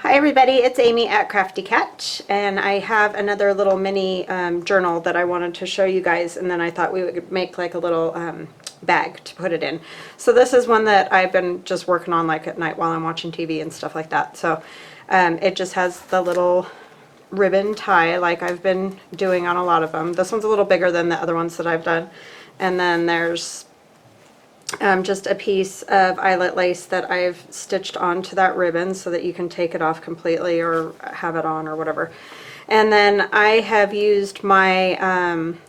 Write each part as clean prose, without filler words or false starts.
Hi everybody, it's Amy at Crafty Cat, and I have another little mini journal that I wanted to show you guys, and then I thought we would make like a little bag to put it in. So this is one that I've been just working on like at night while I'm watching TV and stuff like that. So it just has the little ribbon tie like I've been doing on a lot of them. This one's a little bigger than the other ones that I've done. And then there's just a piece of eyelet lace that I've stitched onto that ribbon so that you can take it off completely or have it on or whatever. And then I have used my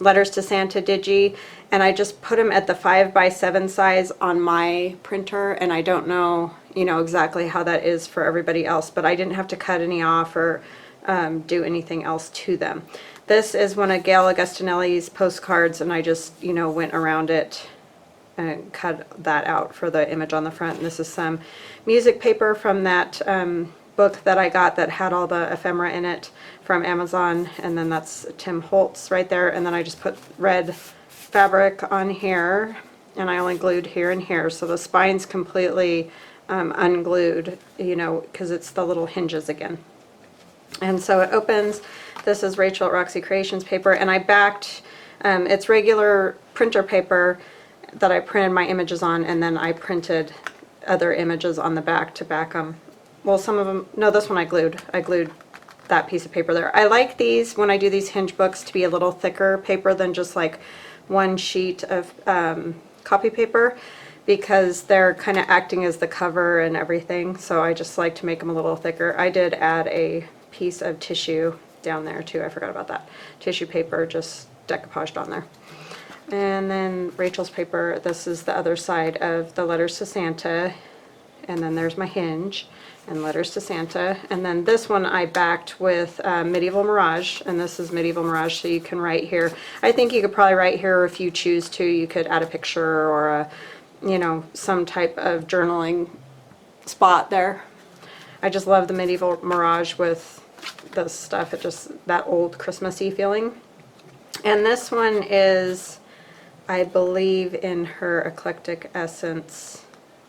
Letters to Santa digi, and I just put them at the 5x7 size on my printer, and I don't know, exactly how that is for everybody else, but I didn't have to cut any off or do anything else to them. This is one of Gail Augustinelli's postcards, and I just, went around it and cut that out for the image on the front. And this is some music paper from that book that I got that had all the ephemera in it from Amazon, and then that's Tim Holtz right there. And then I just put red fabric on here, and I only glued here and here, so the spine's completely unglued, because it's the little hinges again. And so it opens. This is Rachel at Roxy Creations paper, and I backed it's regular printer paper that I printed my images on, and then I printed other images on the back to back them. Well, some of them, no, this one I glued that piece of paper there. I like these, when I do these Hinge books, to be a little thicker paper than just like one sheet of copy paper, because they're kind of acting as the cover and everything, so I just like to make them a little thicker. I did add a piece of tissue down there too, I forgot about that. Tissue paper just decoupaged on there. And then Rachel's paper, this is the other side of the Letters to Santa, and then there's my Hinge and Letters to Santa. And then this one I backed with Medieval Mirage, and this is Medieval Mirage, so you can write here. I think you could probably write here if you choose to. You could add a picture or a, some type of journaling spot there. I just love the Medieval Mirage with this stuff. It just, that old Christmassy feeling. And this one is, I believe, in her Eclectic Essence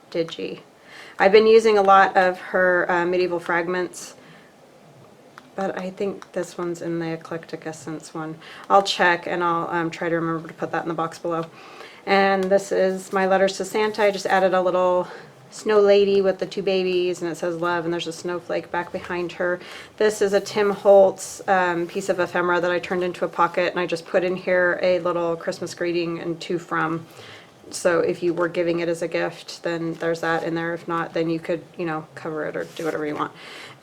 digi. I've been using a lot of her medieval fragments, but I think this one's in the Eclectic Essence one. I'll check, and I'll try to remember to put that in the box below. And this is my Letters to Santa. I just added a little snow lady with the two babies, and it says love, and there's a snowflake back behind her. This is a Tim Holtz piece of ephemera that I turned into a pocket, and I just put in here a little Christmas greeting and to from. So if you were giving it as a gift, then there's that in there. If not, then you could, cover it or do whatever you want.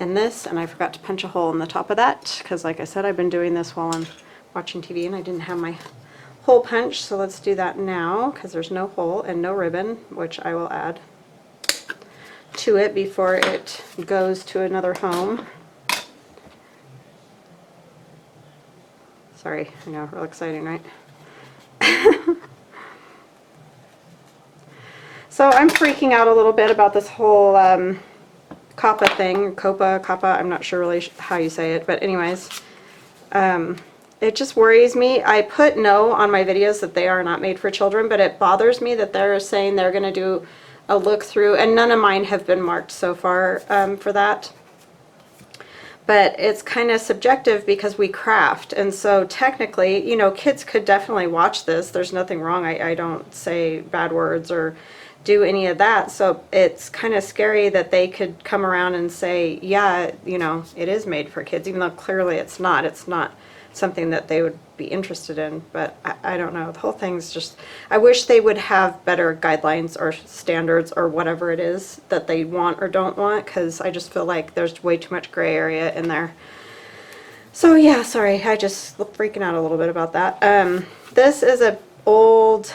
And this, and I forgot to punch a hole in the top of that, because like I said, I've been doing this while I'm watching TV, and I didn't have my hole punch, so let's do that now, because there's no hole and no ribbon, which I will add to it before it goes to another home. Sorry, I know, real exciting, right? So I'm freaking out a little bit about this whole COPPA thing, COPPA, I'm not sure really how you say it, but anyways, it just worries me. I put no on my videos that they are not made for children, but it bothers me that they're saying they're going to do a look through, and none of mine have been marked so far for that. But it's kind of subjective because we craft, and so technically, kids could definitely watch this. There's nothing wrong. I don't say bad words or do any of that, so it's kind of scary that they could come around and say, yeah, it is made for kids, even though clearly it's not. It's not something that they would be interested in, but I don't know. The whole thing's just, I wish they would have better guidelines or standards or whatever it is that they want or don't want, because I just feel like there's way too much gray area in there. So yeah, sorry, I just freaking out a little bit about that. This is a old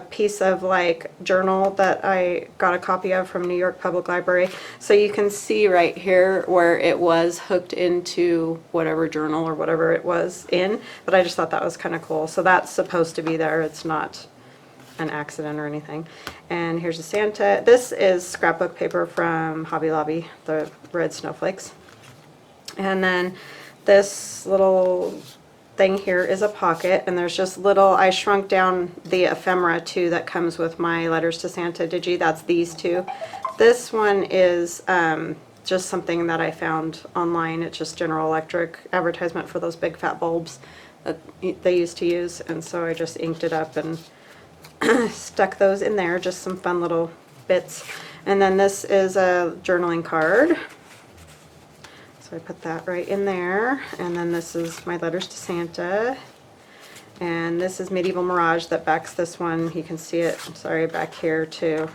piece of like journal that I got a copy of from New York Public Library. So you can see right here where it was hooked into whatever journal or whatever it was in, but I just thought that was kind of cool. So that's supposed to be there. It's not an accident or anything. And here's a Santa. This is scrapbook paper from Hobby Lobby, the red snowflakes. And then this little thing here is a pocket, and there's just little, I shrunk down the ephemera too that comes with my Letters to Santa digi. That's these two. This one is just something that I found online. It's just General Electric advertisement for those big fat bulbs that they used to use, and so I just inked it up and stuck those in there, just some fun little bits. And then this is a journaling card, so I put that right in there. And then this is my letters to Santa, and this is Medieval Mirage that backs this one. You can see it, sorry, back here too.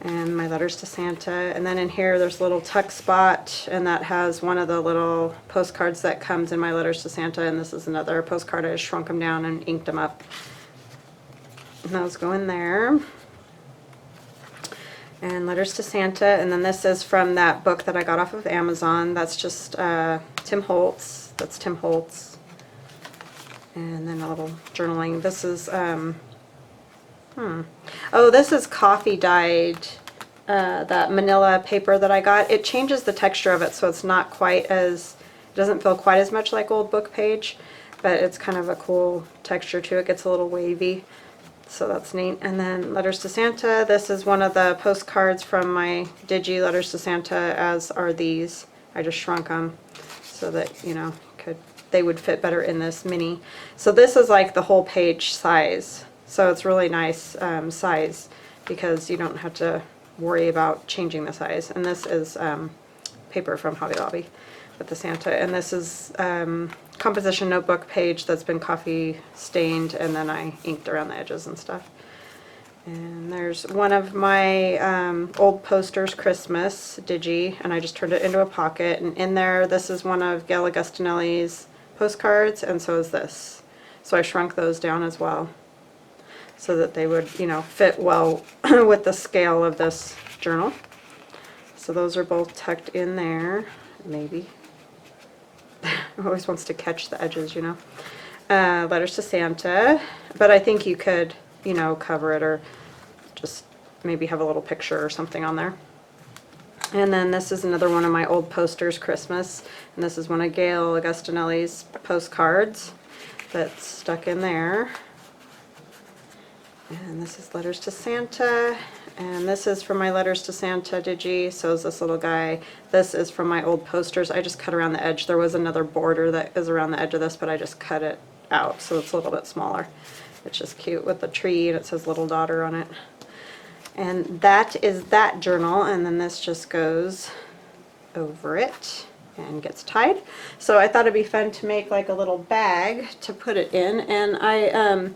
And my letters to Santa, and then in here there's a little tuck spot, and that has one of the little postcards that comes in my letters to Santa, and this is another postcard. I just shrunk them down and inked them up, and those go in there. And letters to Santa, and then this is from that book that I got off of Amazon. That's just Tim Holtz. That's Tim Holtz. And then a little journaling. This is oh, this is coffee dyed, that manila paper that I got. It changes the texture of it, so it's not quite as, it doesn't feel quite as much like old book page, but it's kind of a cool texture too. It gets a little wavy, so that's neat. And then letters to Santa. This is one of the postcards from my digi letters to Santa, as are these. I just shrunk them so that, you know, they would fit better in this mini. So this is like the whole page size. So it's really nice size, because you don't have to worry about changing the size. And this is paper from Hobby Lobby with the Santa. And this is composition notebook page that's been coffee stained, and then I inked around the edges and stuff. And there's one of my old posters, Christmas digi, and I just turned it into a pocket. And in there, this is one of Gail Augustinelli's postcards, and so is this. So I shrunk those down as well, so that they would, you know, fit well with the scale of this journal. So those are both tucked in there, maybe. Always wants to catch the edges, you know. Letters to Santa, but I think you could, you know, cover it, or just maybe have a little picture or something on there. And then this is another one of my old posters, Christmas, and this is one of Gail Augustinelli's postcards that's stuck in there. And this is letters to Santa, and this is from my letters to Santa digi. So is this little guy. This is from my old posters. I just cut around the edge. There was another border that is around the edge of this, but I just cut it out, so it's a little bit smaller. It's just cute with the tree, and it says little daughter on it. And that is that journal, and then this just goes over it and gets tied. So I thought it'd be fun to make like a little bag to put it in, and I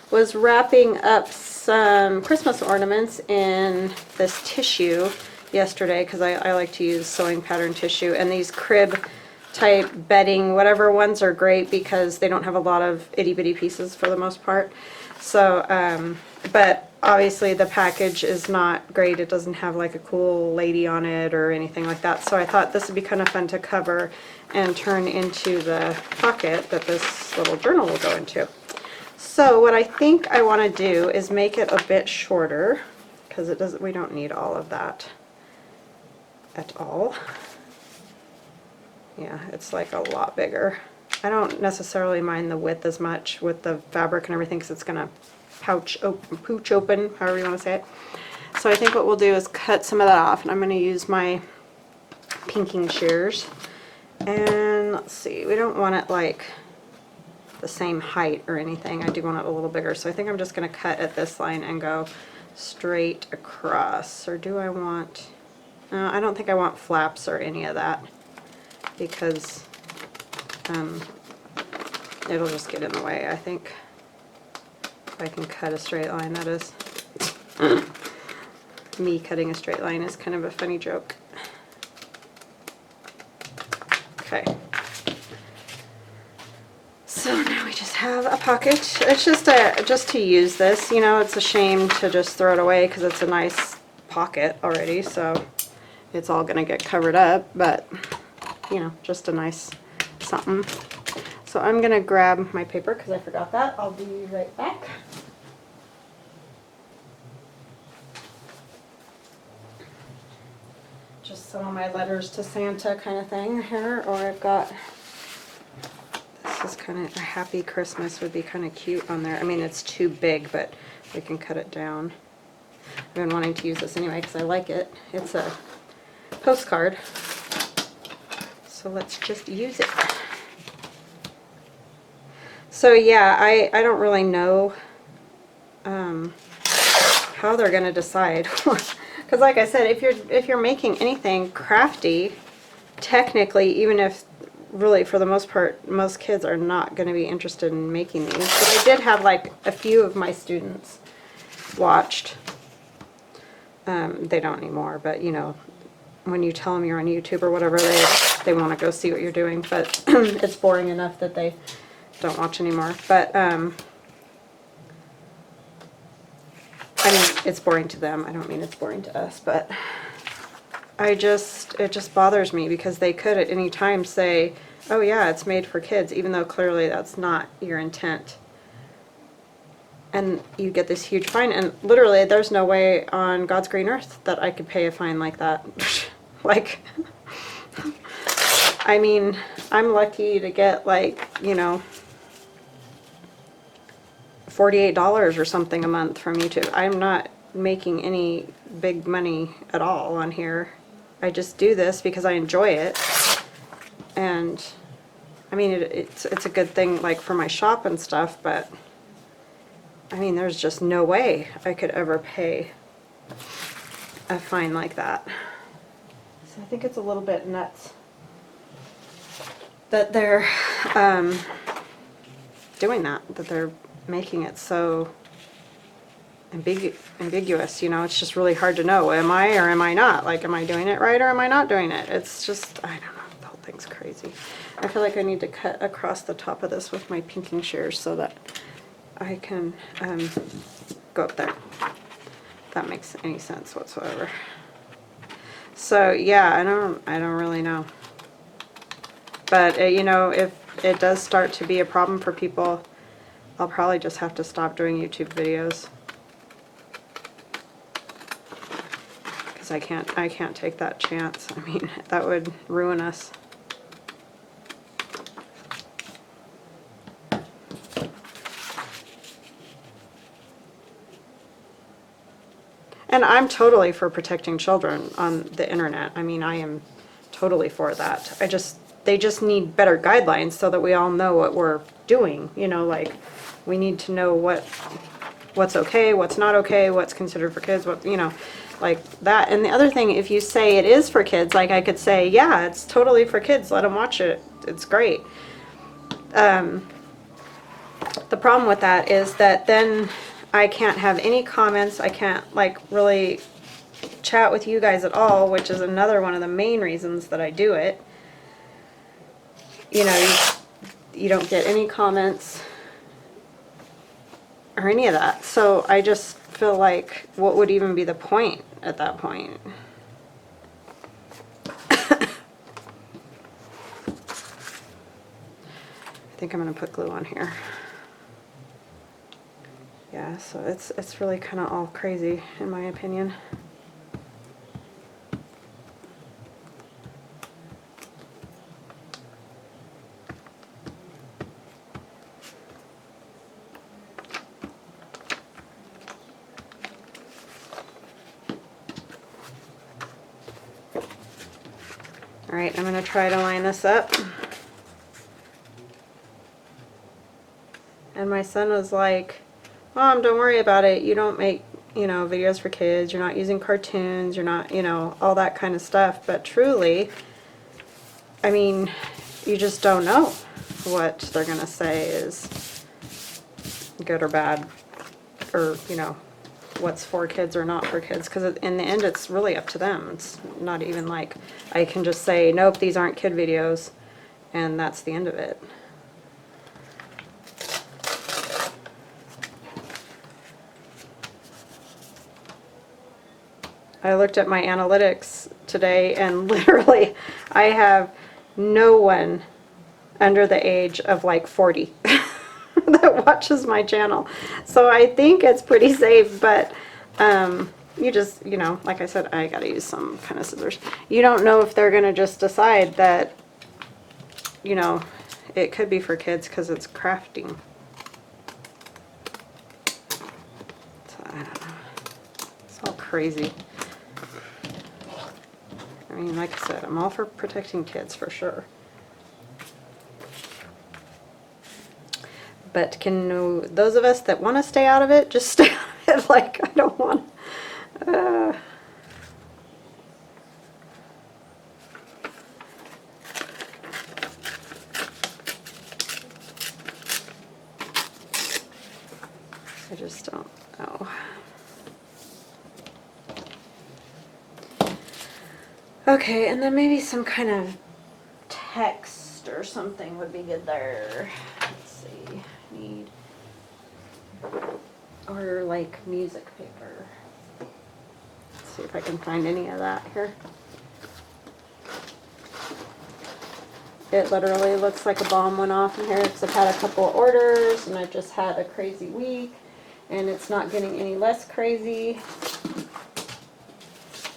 was wrapping up some Christmas ornaments in this tissue yesterday, because I like to use sewing pattern tissue, and these crib type bedding, whatever ones, are great because they don't have a lot of itty bitty pieces for the most part. So, but obviously the package is not great. It doesn't have like a cool lady on it or anything like that. So I thought this would be kind of fun to cover and turn into the pocket that this little journal will go into. So what I think I want to do is make it a bit shorter, because it doesn't, we don't need all of that at all. Yeah, it's like a lot bigger. I don't necessarily mind the width as much with the fabric and everything, because it's going to pooch open, however you want to say it. So I think what we'll do is cut some of that off, and I'm going to use my pinking shears. And let's see, we don't want it like the same height or anything. I do want it a little bigger, so I think I'm just going to cut at this line and go straight across. Or do I want, I don't think I want flaps or any of that, because it'll just get in the way, I think. If I can cut a straight line, that is. Me cutting a straight line is kind of a funny joke. Okay. So now we just have a pocket. It's just to use this, you know. It's a shame to just throw it away because it's a nice pocket already, so it's all gonna get covered up, but you know, just a nice something. So I'm gonna grab my paper because I forgot that. I'll be right back. Just some of my letters to Santa kind of thing here, or I've got, this is kind of a Happy Christmas would be kind of cute on there. I mean, it's too big, but we can cut it down. I've been wanting to use this anyway because I like it. It's a postcard. So let's just use it. So yeah, I don't really know how they're going to decide. Because like I said, if you're making anything crafty, technically, even if really for the most part most kids are not going to be interested in making these, but I did have like a few of my students watched. They don't anymore, but you know, when you tell them you're on YouTube or whatever, they want to go see what you're doing, but it's boring enough that they don't watch anymore. But I mean, it's boring to them. I don't mean it's boring to us, but it just bothers me because they could at any time say, oh yeah, it's made for kids, even though clearly that's not your intent. And you get this huge fine, and literally there's no way on God's green earth that I could pay a fine like that. Like, I mean, I'm lucky to get like, you know, $48 or something a month from YouTube. I'm not making any big money at all on here. I just do this because I enjoy it. And I mean, it's a good thing like for my shop and stuff, but I mean, there's just no way I could ever pay a fine like that. So I think it's a little bit nuts that they're doing that they're making it so ambiguous, you know. It's just really hard to know, am I or am I not? Like, am I doing it right or am I not doing it? It's just, I don't know, the whole thing's crazy. I feel like I need to cut across the top of this with my pinking shears so that I can go up there. If that makes any sense whatsoever. So yeah, I don't really know. But you know, if it does start to be a problem for people, I'll probably just have to stop doing YouTube videos. Because I can't take that chance. I mean, that would ruin us. And I'm totally for protecting children on the internet. I mean, I am totally for that. They just need better guidelines so that we all know what we're doing. You know, like, we need to know what's okay, what's not okay, what's considered for kids, what, you know, like that. And the other thing, if you say it is for kids, like I could say, yeah, it's totally for kids, let them watch it, it's great. The problem with that is that then I can't have any comments, I can't like really chat with you guys at all, which is another one of the main reasons that I do it. You know, you don't get any comments or any of that. So I just feel like, what would even be the point at that point? I think I'm going to put glue on here. Yeah, so it's really kind of all crazy in my opinion. Alright, I'm going to try to line this up. And my son was like, Mom, don't worry about it. You don't make, you know, videos for kids. You're not using cartoons. You're not, you know, all that kind of stuff. But truly, I mean, you just don't know what they're going to say is good or bad. Or, you know, what's for kids or not for kids, because in the end it's really up to them. It's not even like I can just say, nope, these aren't kid videos, and that's the end of it. I looked at my analytics today and literally I have no one under the age of like 40 that watches my channel. So I think it's pretty safe, but you just, you know, like I said, I gotta use some kind of scissors. You don't know if they're gonna just decide that, you know, it could be for kids because it's crafting. So I don't know. crazy. I mean, like I said, I'm all for protecting kids for sure. But can those of us that want to stay out of it just stay out of it? Like, I don't want I just don't know. Okay, and then maybe some kind of text or something would be good there. Let's see. Need, or like music paper. Let's see if I can find any of that here. It literally looks like a bomb went off in here because I've had a couple of orders and I've just had a crazy week and it's not getting any less crazy.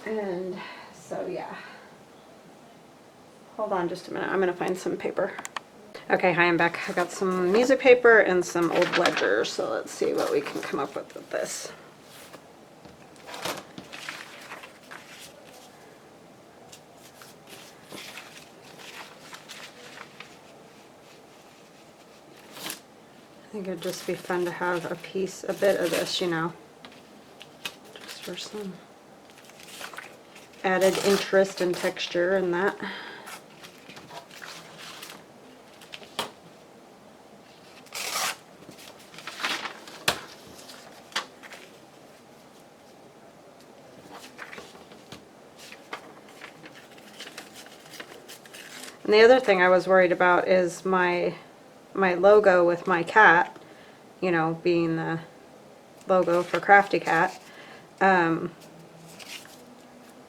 And so yeah. Hold on just a minute. I'm going to find some paper. Okay, hi, I'm back. I got some music paper and some old ledgers, so let's see what we can come up with this. I think it'd just be fun to have a bit of this, you know, just for some added interest and texture and that. And the other thing I was worried about is my logo with my cat, you know, being the logo for Crafty Cat. You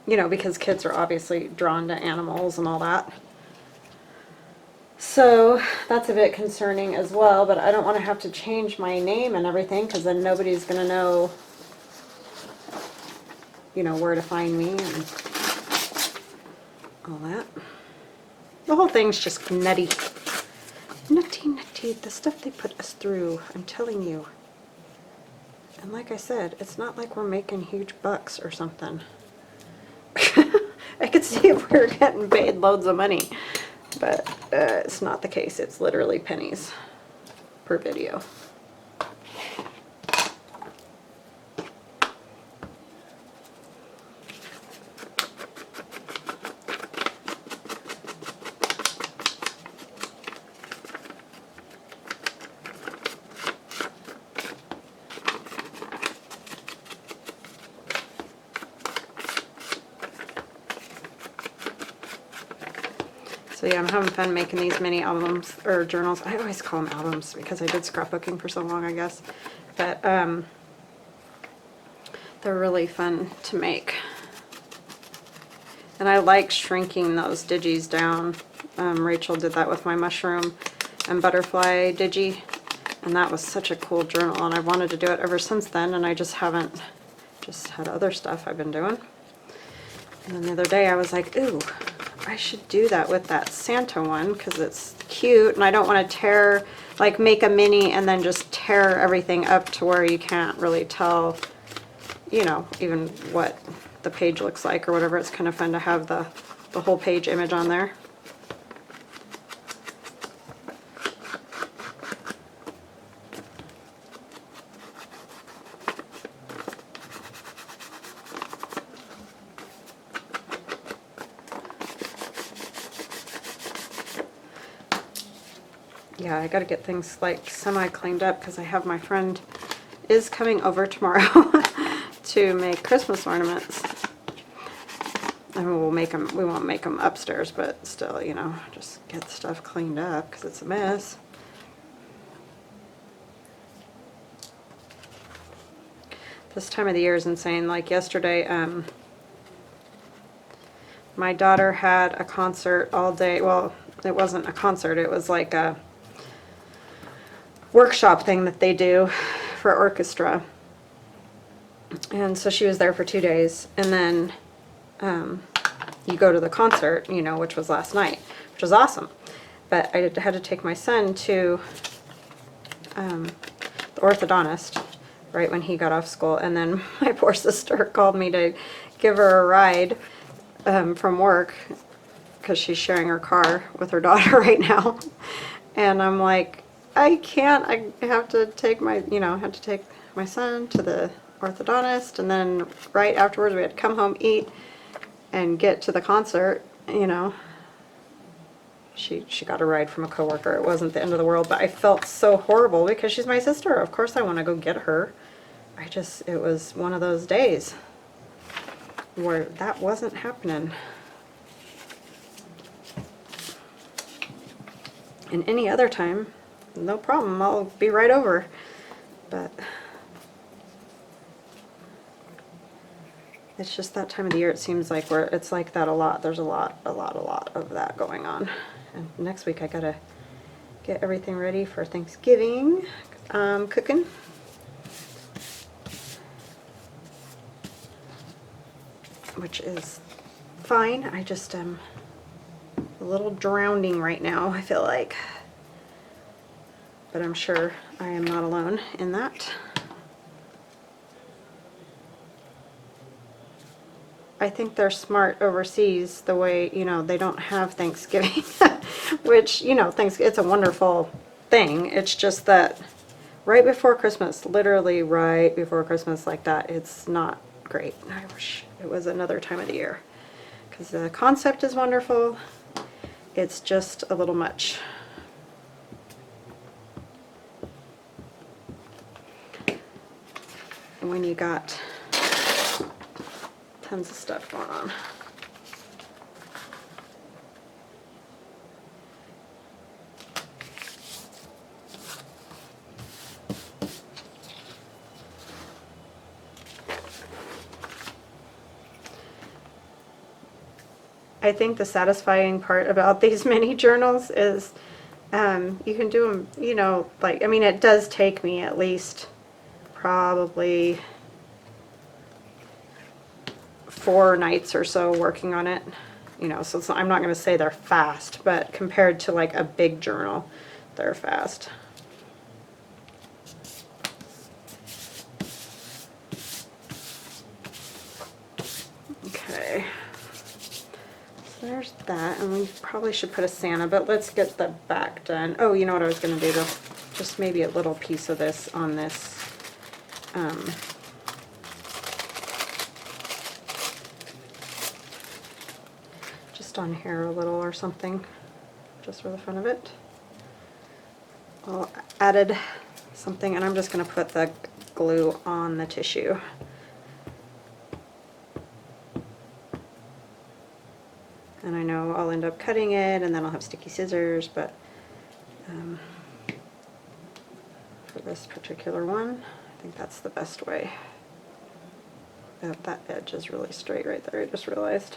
know, because kids are obviously drawn to animals and all that. So that's a bit concerning as well, but I don't want to have to change my name and everything because then nobody's going to know, you know, where to find me and all that. The whole thing's just nutty. Nutty, nutty. The stuff they put us through, I'm telling you. And like I said, it's not like we're making huge bucks or something. I could see if we were getting paid loads of money. But it's not the case. It's literally pennies per video. So yeah, I'm having fun making these mini albums, or journals. I always call them albums because I did scrapbooking for so long, I guess. But they're really fun to make. And I like shrinking those digis down. Rachel did that with my mushroom and butterfly digi. And that was such a cool journal, and I wanted to do it ever since then, and I just haven't, just had other stuff I've been doing. And then the other day I was like, ooh, I should do that with that Santa one because it's cute and I don't want to tear, like make a mini and then just tear everything up to where you can't really tell, you know, even what the page looks like or whatever. It's kind of fun to have the whole page image on there. Yeah, I gotta get things like semi cleaned up because I have my friend is coming over tomorrow to make Christmas ornaments. And we'll make them, we won't make them upstairs, but still, you know, just get stuff cleaned up because it's a mess. This time of the year is insane. Like yesterday, my daughter had a concert all day. Well, it wasn't a concert, it was like a workshop thing that they do for orchestra. And so she was there for 2 days, and then you go to the concert, you know, which was last night, which was awesome. But I had to take my son to the orthodontist right when he got off school. And then my poor sister called me to give her a ride from work because she's sharing her car with her daughter right now. And I'm like, I can't. I have to take my, have to take my son to the orthodontist, and then right afterwards we had to come home, eat, and get to the concert. She got a ride from a coworker. It wasn't the end of the world, but I felt so horrible because she's my sister. Of course I want to go get her. It was one of those days where that wasn't happening. And any other time, no problem, I'll be right over. But it's just that time of the year, it seems like, where it's like that a lot. There's a lot of that going on. And next week I gotta get everything ready for Thanksgiving, cooking. Which is fine. I just am a little drowning right now, I feel like. But I'm sure I am not alone in that. I think they're smart overseas the way, they don't have Thanksgiving, which, it's a wonderful thing. It's just that right before Christmas, literally right before Christmas like that, it's not great. I wish it was another time of the year because the concept is wonderful. It's just a little much. And when you got tons of stuff going on. I think the satisfying part about these mini journals is you can do them, it does take me at least probably 4 nights or so working on it, so I'm not going to say they're fast, but compared to like a big journal, they're fast. Okay. There's that, and we probably should put a Santa, but let's get the back done. Oh, you know what I was going to do though? Just maybe a little piece of this on this. Just on here a little or something, just for the fun of it. I'll added something, and I'm just going to put the glue on the tissue. And I know I'll end up cutting it, and then I'll have sticky scissors, but for this particular one, I think that's the best way. That edge is really straight right there, I just realized.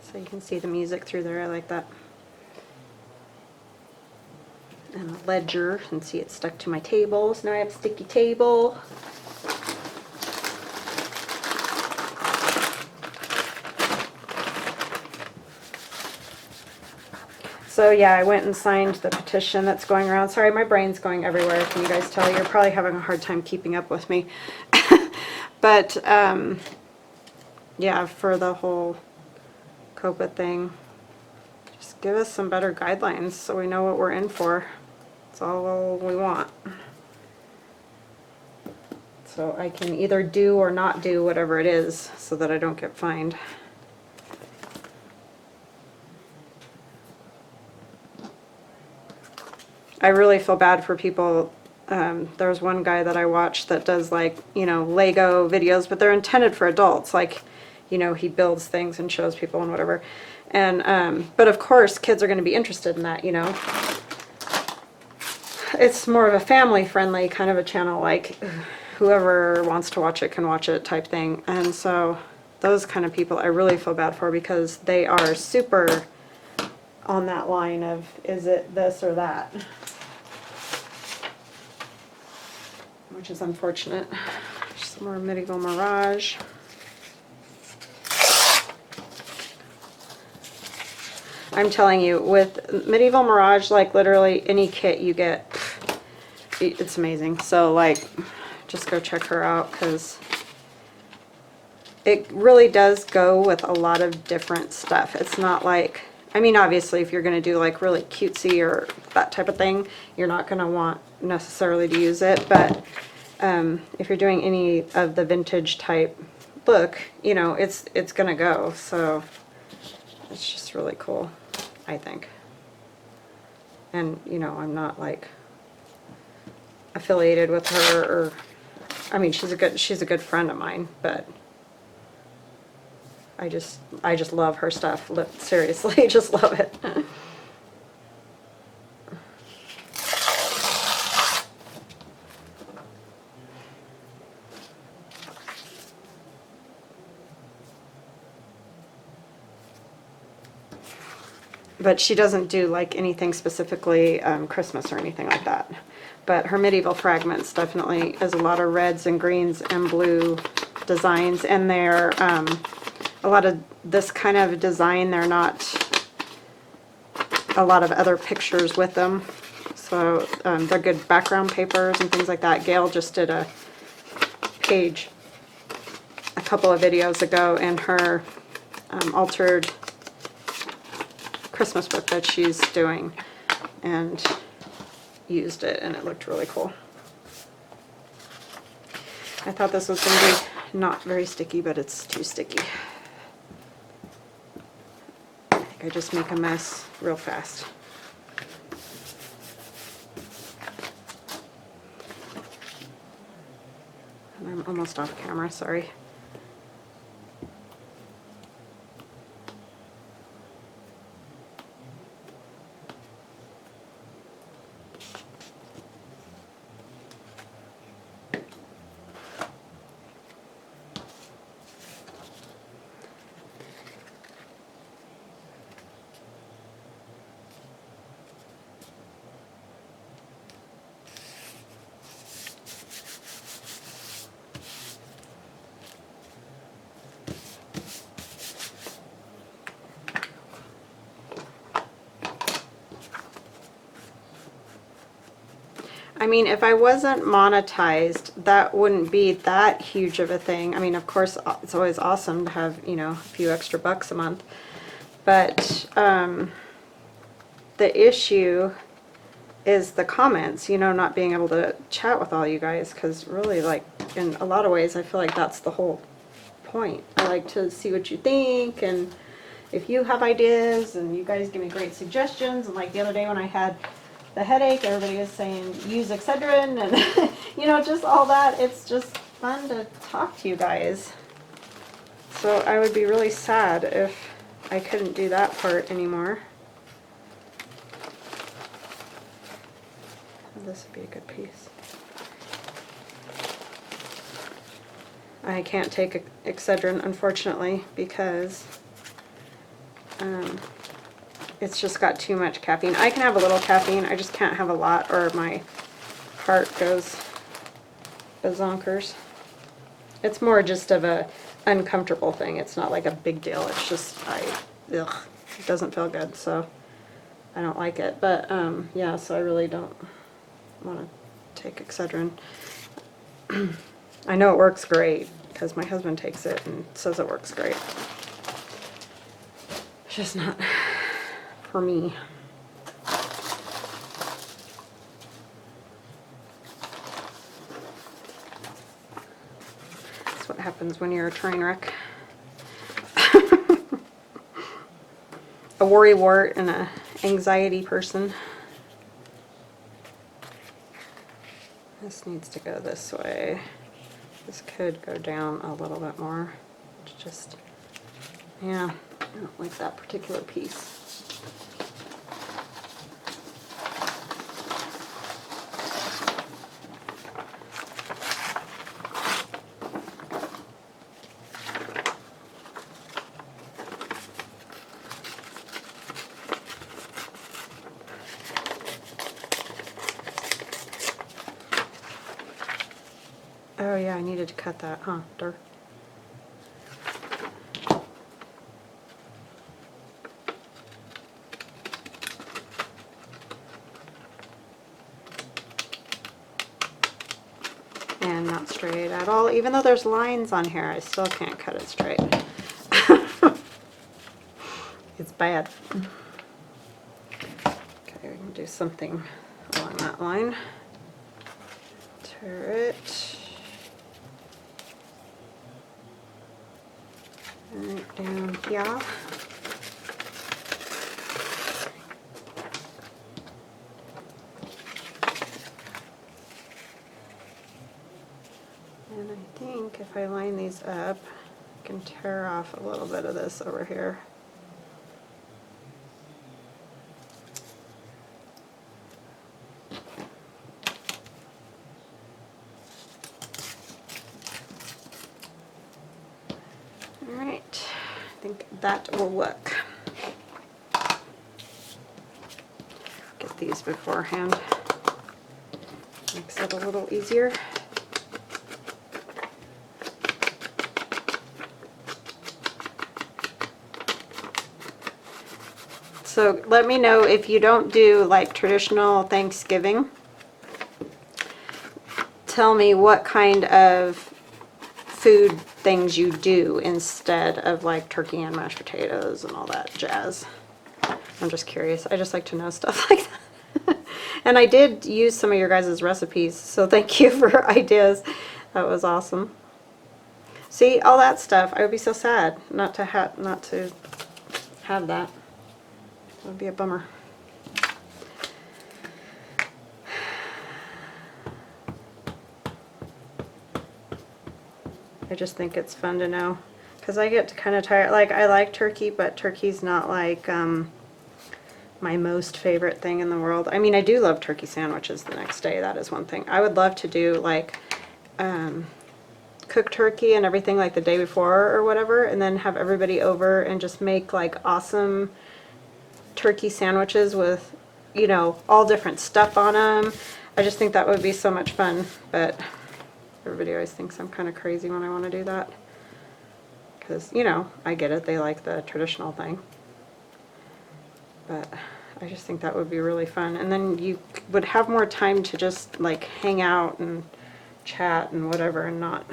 So you can see the music through there, I like that. And a ledger, and see it's stuck to my table, so now I have a sticky table. So yeah, I went and signed the petition that's going around. Sorry, my brain's going everywhere. Can you guys tell? You're probably having a hard time keeping up with me. But yeah, for the whole COPA thing, just give us some better guidelines so we know what we're in for. That's all we want. So I can either do or not do whatever it is so that I don't get fined. I really feel bad for people. There's one guy that I watch that does like, Lego videos, but they're intended for adults. Like, he builds things and shows people and whatever. And, but of course kids are going to be interested in that, It's more of a family-friendly kind of a channel, like whoever wants to watch it can watch it type thing. And so those kind of people I really feel bad for because they are super on that line of, is it this or that? Which is unfortunate. Some more Medieval Mirage. I'm telling you, with Medieval Mirage, like literally any kit you get, it's amazing. So like, just go check her out, because it really does go with a lot of different stuff. It's not like, I mean, obviously if you're going to do like really cutesy or that type of thing, you're not going to want necessarily to use it. But if you're doing any of the vintage type look, you know, it's going to go. So it's just really cool, I think. And, you know, I'm not like affiliated with her, or, I mean, she's a good friend of mine, but I just love her stuff. Seriously, just love it. But she doesn't do like anything specifically Christmas or anything like that. But her medieval fragments definitely is a lot of reds and greens and blue designs, and they're a lot of this kind of design. They're not a lot of other pictures with them, so they're good background papers and things like that. Gail just did a page a couple of videos ago in her altered Christmas book that she's doing, and used it, and it looked really cool. I thought this was going to be not very sticky, but it's too sticky. I think I just make a mess real fast. And I'm almost off camera, sorry. I mean, if I wasn't monetized, that wouldn't be that huge of a thing. I mean, of course, it's always awesome to have, you know, a few extra bucks a month. But the issue is the comments, you know, not being able to chat with all you guys, because really, like, in a lot of ways, I feel like that's the whole point. I like to see what you think, and if you have ideas, and you guys give me great suggestions. And like the other day when I had the headache, everybody was saying use Excedrin, and you know, just all that. It's just fun to talk to you guys. So I would be really sad if I couldn't do that part anymore. This would be a good piece. I can't take Excedrin, unfortunately, because it's just got too much caffeine. I can have a little caffeine, I just can't have a lot, or my heart goes bazonkers. It's more just of a uncomfortable thing. It's not like a big deal. It's just, it doesn't feel good, so I don't like it. But yeah, so I really don't want to take Excedrin. I know it works great because my husband takes it and says it works great. It's just not for me. That's what happens when you're a train wreck. A worrywart and a anxiety person. This needs to go this way. This could go down a little bit more. It's just, yeah, I don't like that particular piece. Oh yeah, I needed to cut that, huh? Dark. and not straight at all. Even though there's lines on here, I still can't cut it straight. It's bad. Okay, we can do something along that line. Turret. Right down here. And I think if I line these up, I can tear off a little bit of this over here. Alright, I think that will work. Get these beforehand. Makes it a little easier. So let me know if you don't do like traditional Thanksgiving. Tell me what kind of food things you do instead of like turkey and mashed potatoes and all that jazz. I'm just curious. I just like to know stuff like that. And I did use some of your guys' recipes, so thank you for ideas. That was awesome. See, all that stuff, I would be so sad not to have that. It would be a bummer. I just think it's fun to know, because I get kind of tired. Like, I like turkey, but turkey's not like my most favorite thing in the world. I mean, I do love turkey sandwiches the next day. That is one thing. I would love to do like cook turkey and everything like the day before or whatever, and then have everybody over and just make like awesome turkey sandwiches with, you know, all different stuff on them. I just think that would be so much fun, but everybody always thinks I'm kind of crazy when I want to do that, because, you know, I get it, they like the traditional thing, but I just think that would be really fun. And then you would have more time to just like hang out and chat and whatever, and not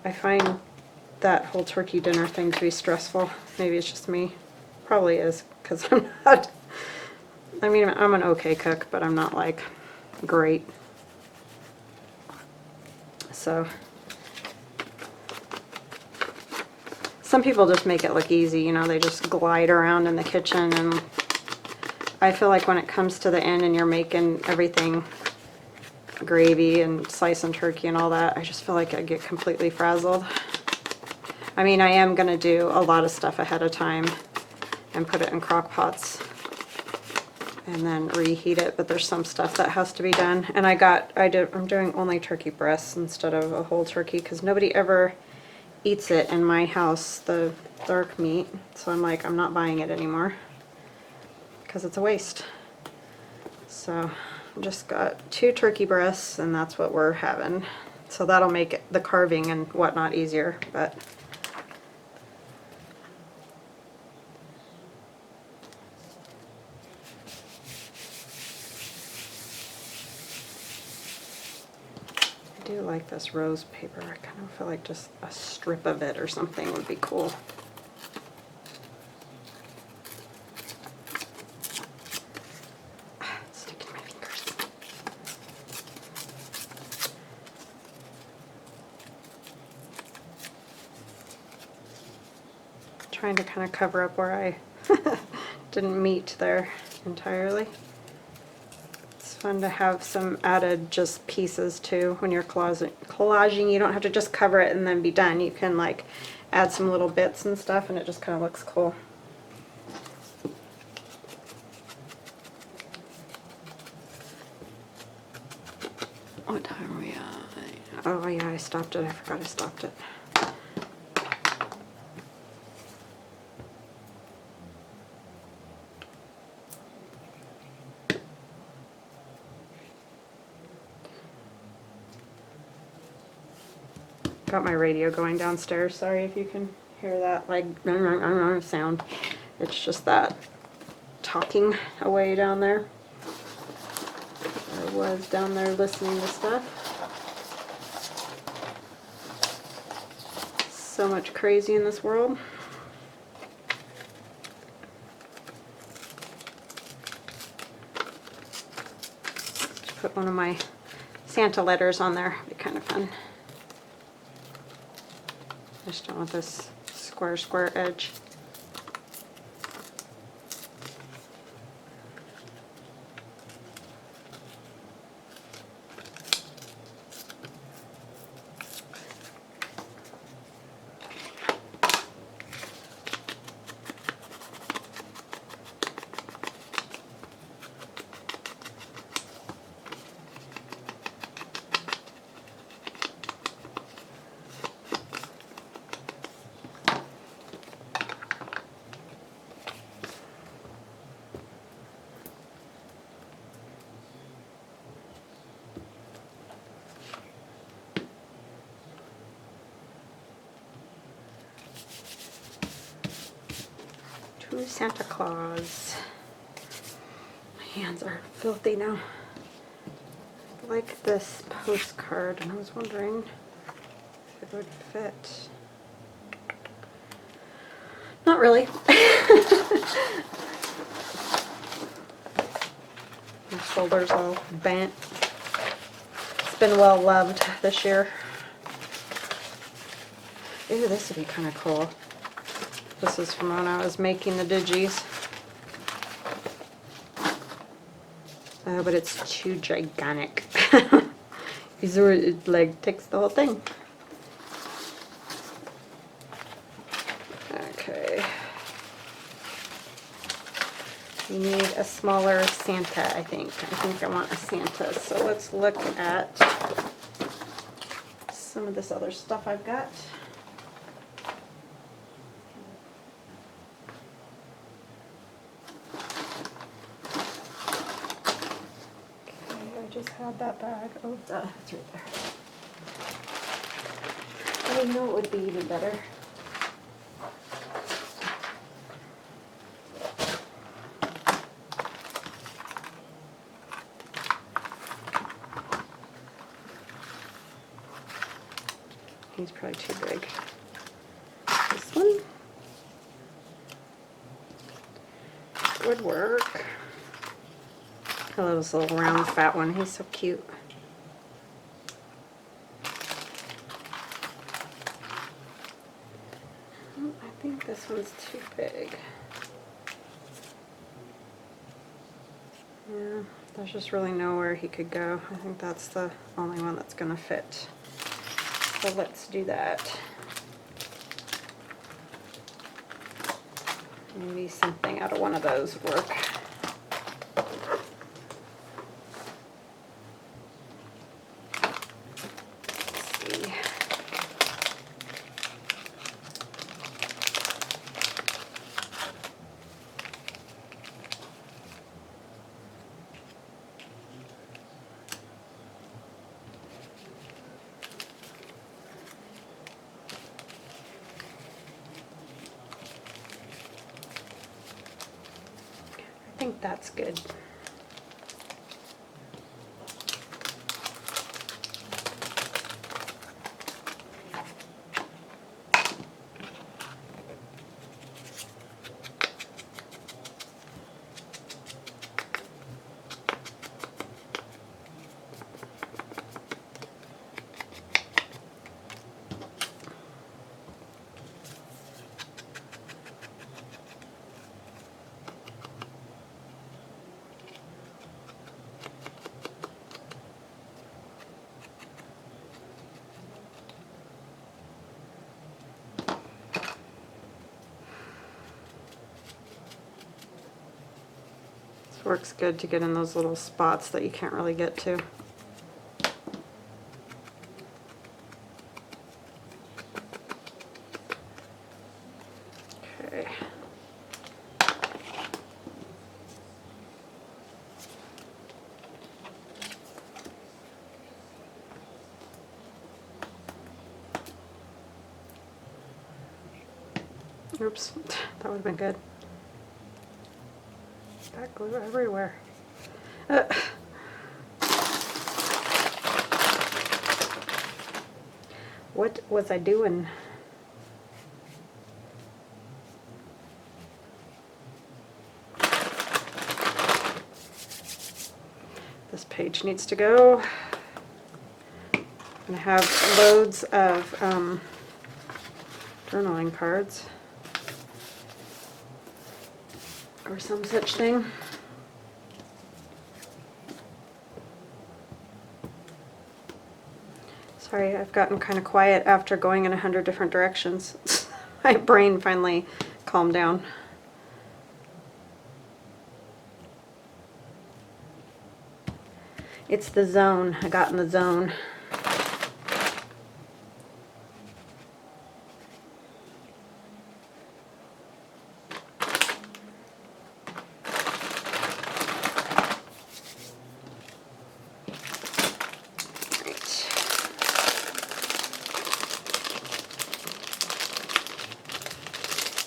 I find that whole turkey dinner thing to be stressful. Maybe it's just me. Probably is, because I'm not, I mean, I'm an okay cook, but I'm not like great. So some people just make it look easy, you know, they just glide around in the kitchen, and I feel like when it comes to the end and you're making everything, gravy and slicing turkey and all that, I just feel like I get completely frazzled. I mean, I am going to do a lot of stuff ahead of time and put it in crock pots and then reheat it, but there's some stuff that has to be done. And I'm doing only turkey breasts instead of a whole turkey, because nobody ever eats it in my house, the dark meat. So I'm like, I'm not buying it anymore because it's a waste. So I just got 2 turkey breasts, and that's what we're having. So that'll make the carving and whatnot easier, but I do like this rose paper. I kind of feel like just a strip of it or something would be cool. It's sticking to my fingers. Trying to kind of cover up where I didn't meet there entirely. It's fun to have some added just pieces too when you're collaging. You don't have to just cover it and then be done. You can like add some little bits and stuff, and it just kind of looks cool. What time are we at? Oh yeah, I stopped it. I forgot I stopped it. Got my radio going downstairs. Sorry if you can hear that like sound. It's just that talking away down there. I was down there listening to stuff. So much crazy in this world. Put one of my Santa letters on there. It'd be kind of fun. I just don't want this square edge. To Santa Claus. My hands are filthy now. I like this postcard, and I was wondering if it would fit. Not really. My shoulder's all bent. It's been well loved this year. Ooh, this would be kind of cool. This is from when I was making the digis. Oh, but it's too gigantic. These are, it like takes the whole thing. Okay. You need a smaller Santa, I think. I think I want a Santa. So let's look at some of this other stuff I've got. Had that bag. Oh, it's right there. I know it would be even better. He's probably too big. This one would work. I love this little round fat one. He's so cute. I think this one's too big. Yeah, there's just really nowhere he could go. I think that's the only one that's going to fit. So let's do that. Maybe something out of one of those would work. I think that's good. Works good to get in those little spots that you can't really get to. Okay. Oops, that would have been good. That glue everywhere. What was I doing? This page needs to go. And I have loads of journaling cards or some such thing. Sorry, I've gotten kind of quiet after going in 100 different directions. My brain finally calmed down. It's the zone. I got in the zone.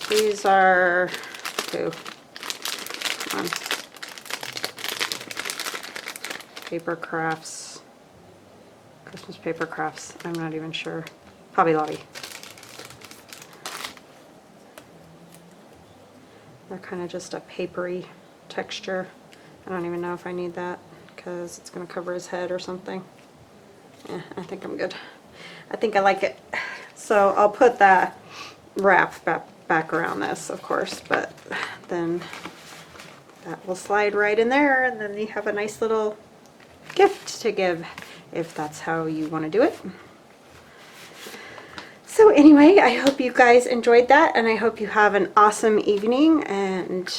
These are, ooh, come on, paper crafts, Christmas paper crafts, I'm not even sure, Hobby Lobby. They're kind of just a papery texture. I don't even know if I need that because it's going to cover his head or something. Yeah, I think I'm good. I think I like it. So I'll put that wrap back around this, of course, but then that will slide right in there, and then you have a nice little gift to give if that's how you want to do it. So anyway, I hope you guys enjoyed that, and I hope you have an awesome evening, and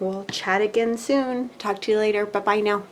we'll chat again soon. Talk to you later. Bye-bye now.